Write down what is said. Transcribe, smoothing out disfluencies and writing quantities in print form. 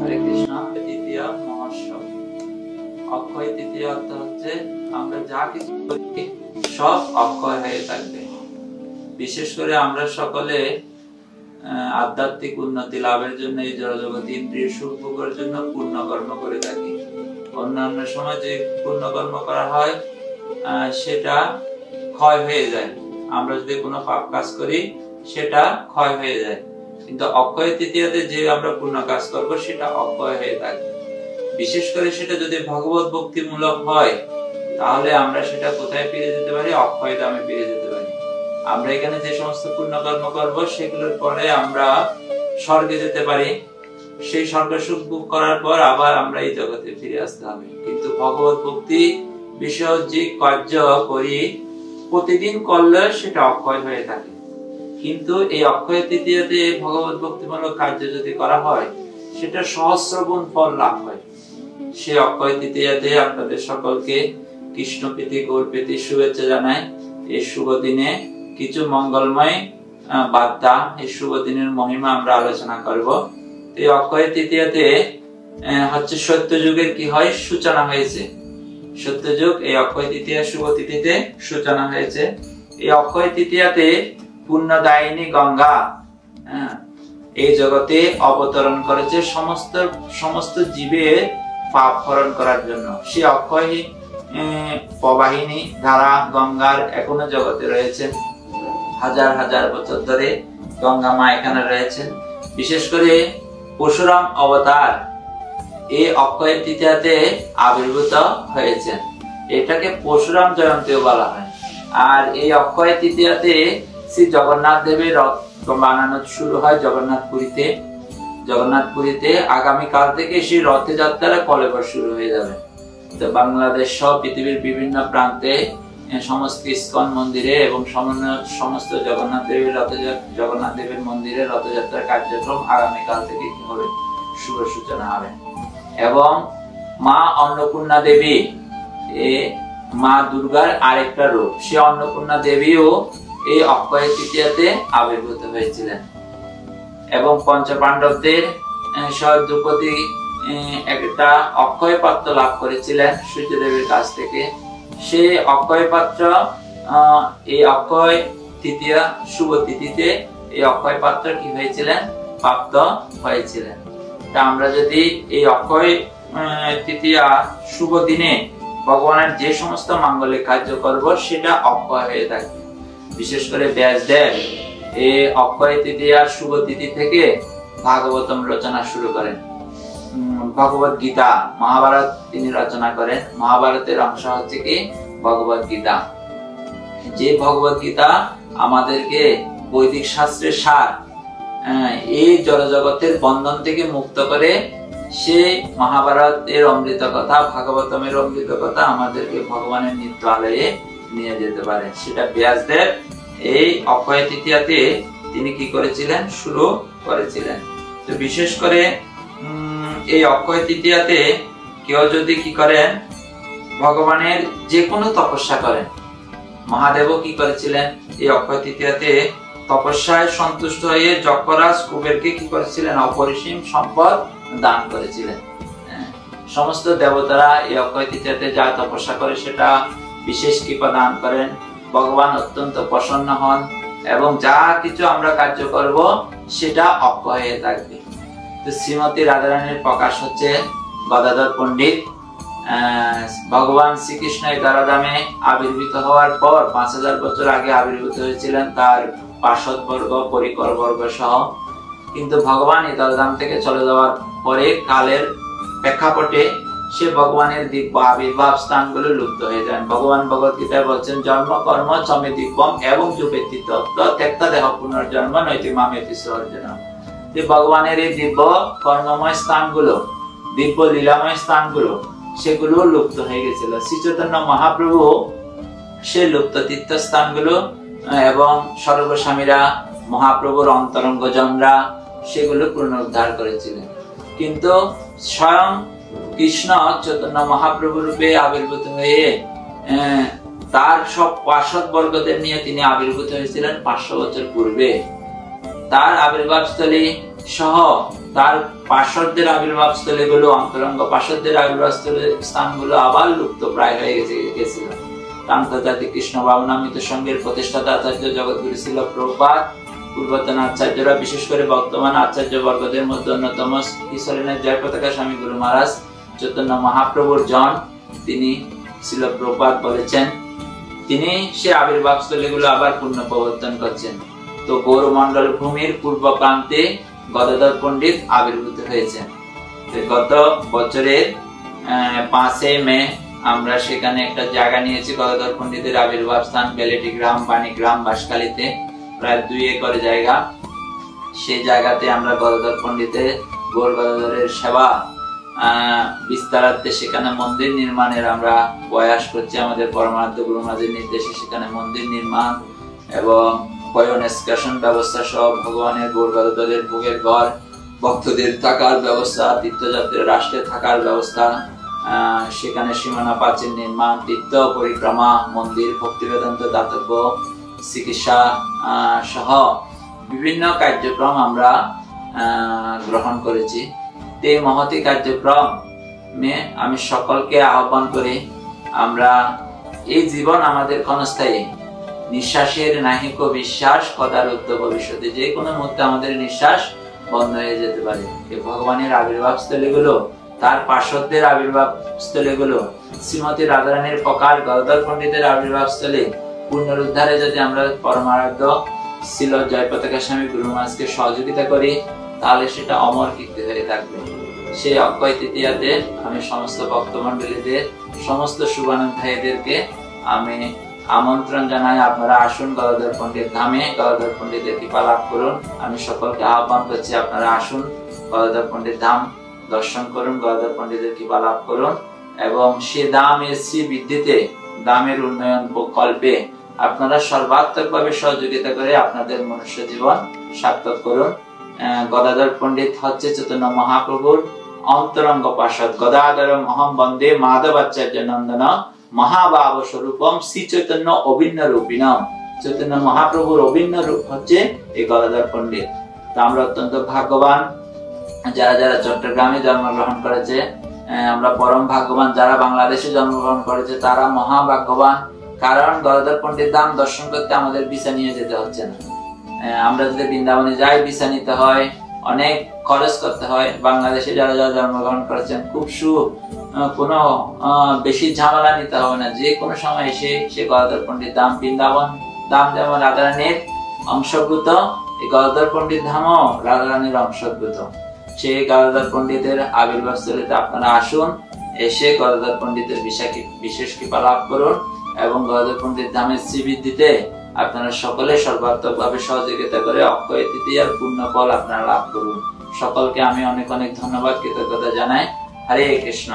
হরে কৃষ্ণ। তৃতীয় মহোৎসব। অক্ষয় তৃতীয়া অর্থ হচ্ছে আমরা যা কিছু করি সব অক্ষয় হয়ে থাকবে। বিশেষ করে আমরা সকলে আধ্যাত্মিক উন্নতি লাভের জন্য এই জড়জগৎ ইন্দ্রিয় সুখ ভোগের জন্য পুণ্য কর্ম করে থাকি। অন্যান্য সময় যে পুণ্য কর্ম করা হয় সেটা ক্ষয় হয়ে যায়। আমরা যদি কোনো পাপ কাজ করি সেটা ক্ষয় হয়ে যায়, কিন্তু অক্ষয় তৃতীয়াতে যে আমরা পুণ্য কাজ করব সেটা অক্ষয় হয়ে থাকবে। বিশেষ করে সেটা যদি ভগবত ভক্তিমূলক হয় তাহলে আমরা সেটা কোথায় ফিরে যেতে পারি? অক্ষয় ধামে ফিরে যেতে পারি। আমরা এখানে যে সমস্ত পুণ্য কর্ম করব সেগুলোর পরে আমরা স্বর্গে যেতে পারি। সেই স্বর্গ সুখ ভোগ করার পর আবার আমরা এই জগতে ফিরে আসতে হবে। কিন্তু ভগবত ভক্তি বিষয় যে কার্য করি প্রতিদিন করলে সেটা অক্ষয় হয়ে থাকে। কিন্তু এই অক্ষয় তৃতীয়াতে ভগবত ভক্তিমূলক কার্য যদি করা হয় সেটা সহস্রগুণ ফল লাভ হয়। সেই অক্ষয় তৃতীয়াতে আপনাদের সকলকে কৃষ্ণ প্রীতি গৌর প্রীতি শুভেচ্ছা জানাই। এই শুভ দিনে কিছু মঙ্গলময় বার্তা, এই শুভ দিনের মহিমা আমরা আলোচনা করব। এই অক্ষয় তৃতীয়াতে হচ্ছে সত্যযুগের কি হয়? সূচনা হয়েছে। সত্যযুগ এই অক্ষয় তৃতীয়া শুভ তিথিতে সূচনা হয়েছে। এই অক্ষয় তৃতীয়াতে পুণ্যদায়িনী গঙ্গা এই জগতে অবতরণ করেছে সমস্ত জীবের পাপ হরণ করার জন্য। সেই অক্ষয় প্রবাহিনী ধারা গঙ্গার এখনো জগতে রয়েছেন। হাজার হাজার বছর ধরে গঙ্গা মা এখানে রয়েছেন। বিশেষ করে পরশুরাম অবতার এই অক্ষয় তৃতীয়াতে আবির্ভূত হয়েছেন। এটাকে পরশুরাম জয়ন্তীও বলা হয়। আর এই অক্ষয় তৃতীয়াতে শ্রী জগন্নাথ দেবের রথ বানানো শুরু হয় জগন্নাথপুরীতে। আগামীকাল থেকে সেই রথযাত্রা কলেবর শুরু হয়ে যাবে। তো বাংলাদেশ সহ পৃথিবীর বিভিন্ন প্রান্তে সমস্ত ইস্কন মন্দিরে এবং সমস্ত জগন্নাথ দেবের মন্দিরে রথযাত্রার কার্যক্রম আগামীকাল থেকে কি হবে? শুভ সূচনা হবে। এবং মা অন্নপূর্ণা দেবী মা দুর্গার আরেকটা রূপ, সে অন্নপূর্ণা দেবীও এই অক্ষয় তৃতীয়াতে আবির্ভূত হয়েছিলেন। এবং পঞ্চপাণ্ডবদের দ্রৌপদী একটা অক্ষয় পাত্র লাভ করেছিলেন সূর্যদেবের কাছ থেকে। সেই অক্ষয় পাত্র এই অক্ষয় তৃতীয়া শুভ তিথিতে এই অক্ষয় পাত্র কি হয়েছিলেন? প্রাপ্ত হয়েছিলেন। তা আমরা যদি এই অক্ষয় তৃতীয়া শুভ দিনে ভগবানের যে সমস্ত মাঙ্গলিক কার্য করব সেটা অক্ষয় হয়ে থাকবে। বিশেষ করে ব্যাসদেব এই অক্ষয় তৃতীয়ার শুভ তিথি থেকে ভাগবতম রচনা শুরু করেন। ভগবত গীতা, মহাভারত তিনি রচনা করেন। মহাভারতের অংশ হচ্ছে কি? ভগবত গীতা। যে ভগবত গীতা আমাদেরকে বৈদিক শাস্ত্রের সার, এই জড়জগতের বন্ধন থেকে মুক্ত করে, সেই মহাভারতের অমৃত কথা, ভাগবতমের অমৃত কথা আমাদেরকে ভগবানের নিত্য আলয়ে নিয়ে যেতে পারে। সেটা ব্যাসদেব এই অক্ষয় তৃতীয়াতে তিনি কি করেছিলেন? শুরু করেছিলেন। তো বিশেষ করে এই অক্ষয় তৃতীয়াতে কেউ যদি কি করেন? ভগবানের যে কোনো তপস্যা করেন। মহাদেবও কি করেছিলেন? এই অক্ষয় তৃতীয়াতে তপস্যায় সন্তুষ্ট হয়ে যক্ষরাজ কুবেরকে কি করেছিলেন? অপরিসীম সম্পদ দান করেছিলেন। সমস্ত দেবতারা এই অক্ষয় তৃতীয়াতে যা তপস্যা করে সেটা বিশেষ কৃপা দান করেন। ভগবান অত্যন্ত প্রসন্ন হন এবং যা কিছু আমরা কার্য করব সেটা অক্ষয় হয়ে থাকবে। তো শ্রীমতী রাধারানীর প্রকাশ হচ্ছে গদাধর পণ্ডিত। ভগবান শ্রীকৃষ্ণ এই দ্বারধামে আবির্ভূত হওয়ার পর 5000 বছর আগে আবির্ভূত হয়েছিলেন তার পার্ষদ বর্গ, পরিকর বর্গ সহ। কিন্তু ভগবান এই দ্বারধাম থেকে চলে যাওয়ার পরে কালের প্রেক্ষাপটে সে ভগবানের দিব্য আবির্ভাব স্থানগুলো লুপ্ত হয়ে যান। ভগবান ভগবত গীতায় বলছেন, জন্ম কর্ম চমে দিব্যম এবং যুবেতি তত্ত্ব ত্যক্তা দেহ পুনর্জন্ম নৈতি মামেতি সর্জনা। যে ভগবানের এই দিব্য কর্মময় স্থানগুলো, দিব্য লীলাময় স্থানগুলো, সেগুলো লুপ্ত হয়ে গেছিল। শ্রী চৈতন্য মহাপ্রভু সে লুপ্ত তীর্থ স্থানগুলো এবং সর্বস্বামীরা, মহাপ্রভুর অন্তরঙ্গ জনরা সেগুলো পুনরুদ্ধার করেছিলেন। কিন্তু স্বয়ং কৃষ্ণ চৈতন্য মহাপ্রভু রূপে আবির্ভূত হয়ে তার সব পার্ষদ বর্গদের নিয়ে তিনি আবির্ভূত হয়েছিলেন 500 বছর পূর্বে। তার আবির্ভাবস্থলী সহ তার পার্শ্বদের আবির্ভাব স্থলীগুলো, অন্তরঙ্গ পার্শ্বদের আবির্ভাব স্থানগুলো আবার লুপ্ত প্রায় হয়ে গেছিল। আন্তর্জাতিক কৃষ্ণ ভাবনামৃত সংঘের প্রতিষ্ঠাতা আচার্য জগৎগুরু ছিল প্রভুপাদ। পূর্বতন আচার্যরা, বিশেষ করে বর্তমান আচার্য বর্গদের মধ্যে অন্যতম ঈশ্বরের জয় পতাকা স্বামী গুরু মহারাজ চৈতন্য মহাপ্রভুর জন, তিনি ছিল প্রভুপাদ বলেছেন, তিনি সে আবির্ভাব স্থলীগুলো আবার পুনঃ প্রবর্তন করছেন। তো গৌরমণ্ডল ভূমির পূর্ব প্রান্তে গদাধর পণ্ডিত আবির্ভূত হয়েছেন। গত বছরের 5 মে আমরা সেখানে একটা জায়গা নিয়েছি গদাধর পণ্ডিতের আবির্ভাব স্থান, বেলেটি গ্রাম, বাণীগ্রাম, বাঁশখালীতে প্রায় 2 একর জায়গা। সেই জায়গাতে আমরা গদাধর পণ্ডিতের গৌর গদাধরের সেবা বিস্তারার্থে সেখানে মন্দির নির্মাণের আমরা প্রয়াস করছি। আমাদের পরমারাধ্য গুরু মহারাজের নির্দেশে সেখানে মন্দির নির্মাণ এবং পয়ন নিষ্কাশন ব্যবস্থা সহ ভগবানের গৌর গদাধরের ভোগের ঘর, ভক্তদের থাকার ব্যবস্থা, তীর্থযাত্রীর রাষ্ট্রে থাকার ব্যবস্থা, সেখানে সীমানা প্রাচীর নির্মাণ, তীর্থ পরিক্রমা, মন্দির, ভক্তি বেদান্ত দাতব্য, চিকিৎসা সহ বিভিন্ন কার্যক্রম আমরা গ্রহণ করেছি। এই মহতি কার্যক্রমে আমি সকলকে আহ্বান করি, আমরা এই জীবন আমাদের ক্ষণস্থায়ী, নিঃশ্বাসের নাহিক বিশ্বাস কদারুদ্ধ ভবিষ্যতে, যে কোনো মুহূর্তে আমাদের নিঃশ্বাস বন্ধ হয়ে যেতে পারে। এই ভগবানের আবির্ভাব স্থলীগুলো, তার পার্শ্বদের আবির্ভাব স্থলীগুলো, শ্রীমতী রাধারানীর প্রকার গদাধর পণ্ডিতের আবির্ভাব স্থলী পুনরুদ্ধারে যদি আমরা পরমারাধ্য ছিল জয় পতাকা স্বামী গুরু মহারাজকে সহযোগিতা করি, তাহলে সেটা অমর কীর্তি হয়ে থাকবে। সেই অক্ষয় তৃতীয়াতে আমি সমস্ত ভক্তমণ্ডলীদের, সমস্ত শুভানন্দ ভাইদেরকে আমি আমন্ত্রণ জানাই, আপনারা আসুন গদাধর পণ্ডিত ধামে, গদাধর পণ্ডিতের কৃপা লাভ করুন। আমি সকলকে আহ্বান করছি, আপনারা আসুন গদাধর পণ্ডিত ধাম দর্শন করুন, গদাধর পণ্ডিতের কৃপা লাভ করুন এবং সে দামের শ্রী বৃদ্ধিতে, দামের উন্নয়ন প্রকল্পে আপনারা সর্বাত্মকভাবে সহযোগিতা করে আপনাদের মনুষ্য জীবন সার্থক করুন। গদাধর পণ্ডিত হচ্ছে চৈতন্য মহাপ্রভুর অন্তরঙ্গ পার্ষদ। গদাধরম অহম বন্দে মাধবাচার্য নন্দন মহাভাব স্বরূপম শ্রী চৈতন্য অভিন্ন রূপিণম। চৈতন্য মহাপ্রভুর অভিন্ন রূপ হচ্ছে এই গদাধর পণ্ডিত। তো আমরা অত্যন্ত ভাগ্যবান যারা যারা চট্টগ্রামে জন্মগ্রহণ করেছে, আমরা পরম ভাগ্যবান যারা বাংলাদেশে জন্মগ্রহণ করেছে, তারা মহাভাগ্যবান। কারণ গদাধর পণ্ডিত ধাম দর্শন করতে আমাদের ভিসা নিয়ে যেতে হচ্ছে না। আমরা যদি বৃন্দাবনে যাই, ভিসা নিতে হয়, অনেক খরচ করতে হয়। বাংলাদেশে যারা যারা জন্মগ্রহণ করেছেন, খুব কোনো বেশি ঝামেলা নিতে হবে না, যে কোনো সময় এসে সে গদাধর পণ্ডিত ধাম, বৃন্দাবন ধাম যেমন রাধারানীর অংশভূত, এই গদাধর পণ্ডিত ধামও রাধারানীর অংশভূত। সেই গদাধর পণ্ডিতের আবির্ভাব স্থলীতে আপনারা আসুন, এসে গদাধর পণ্ডিতের বিশেষ কৃপা লাভ করুন এবং গদাধর পণ্ডিত ধামের শ্রীবৃদ্ধিতে আপনারা সকলে সর্বাত্মকভাবে সহযোগিতা করে অক্ষয় তৃতীয়ার পূর্ণ ফল আপনারা লাভ করুন। সকলকে আমি অনেক অনেক ধন্যবাদ, কৃতজ্ঞতা জানাই। হরে কৃষ্ণ।